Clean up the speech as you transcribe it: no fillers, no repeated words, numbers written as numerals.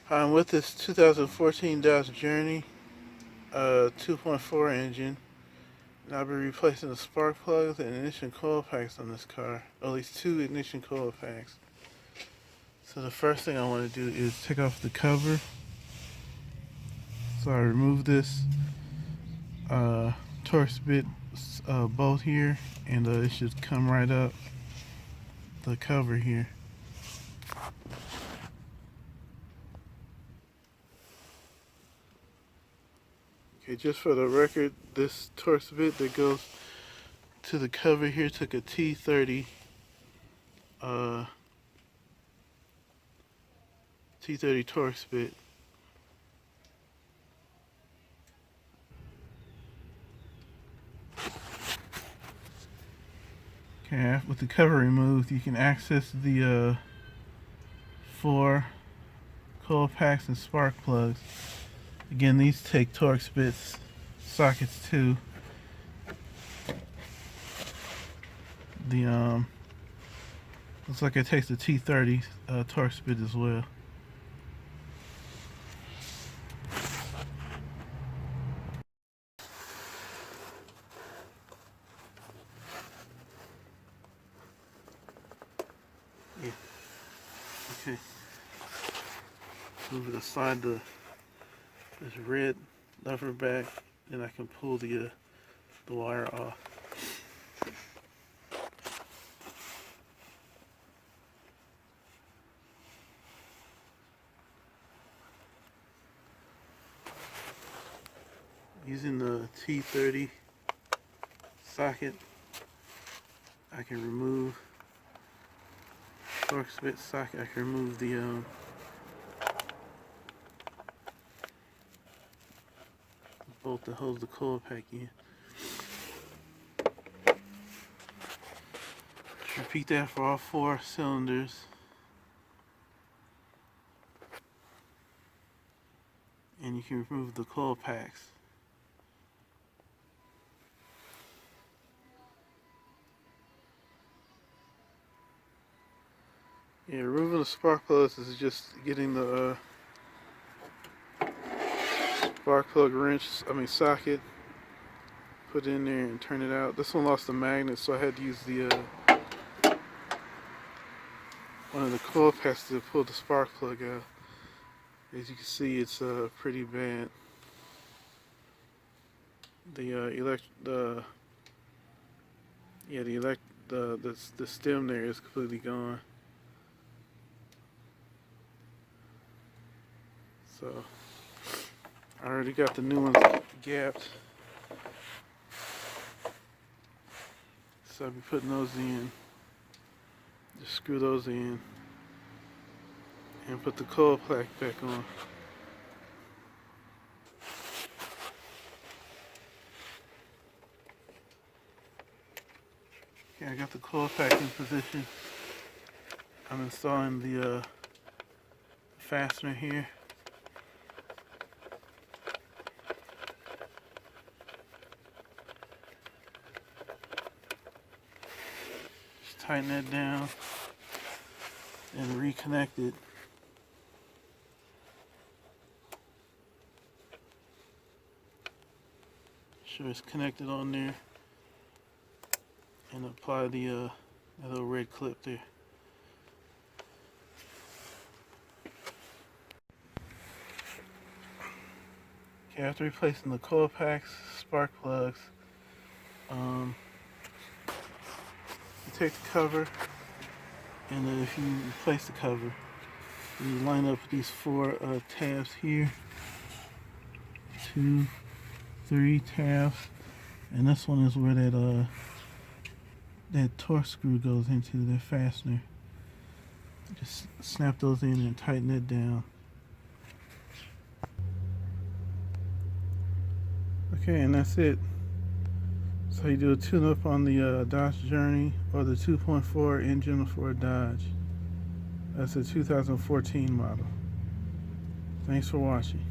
I'm with this 2014 Dodge Journey 2.4 engine, and I'll be replacing the spark plugs and ignition coil packs on this car, or at least 2 ignition coil packs. So the first thing I want to do is take off the cover. So I remove this Torx bit bolt here, and it should come right up the cover here. Okay, just for the record, this Torx bit that goes to the cover here took a T30 T30 Torx bit. Okay, with the cover removed, you can access the 4 coil packs and spark plugs. Again, these take Torx bits sockets too. The looks like it takes the T30 Torx bit as well. Yeah. Okay. Move it aside this red lever back, and I can pull the wire off. Using the T30 socket, I can remove Torx bit socket. I can remove the bolt that holds the coil pack in. Just repeat that for all 4 cylinders. And you can remove the coil packs. Yeah, removing the spark plugs is just getting the spark plug socket, put it in there and turn it out. This one lost the magnet, so I had to use the one of the coil packs to pull the spark plug out. As you can see, it's pretty bad. The stem there is completely gone. So I already got the new ones gapped. So I'll be putting those in. Just screw those in and put the coil pack back on. Okay, I got the coil pack in position. I'm installing the fastener here. Just tighten that down and reconnect it. Sure it's connected on there, and apply the that little red clip there. Okay, after replacing the coil packs, spark plugs, you take the cover, and if you replace the cover, you line up these 4 tabs here, 2, 3 tabs, and this one is where that Torx screw goes into the fastener. Just snap those in and tighten it down. Okay, and that's it. So you do a tune-up on the Dodge Journey, or the 2.4 engine for a Dodge. That's a 2014 model. Thanks for watching.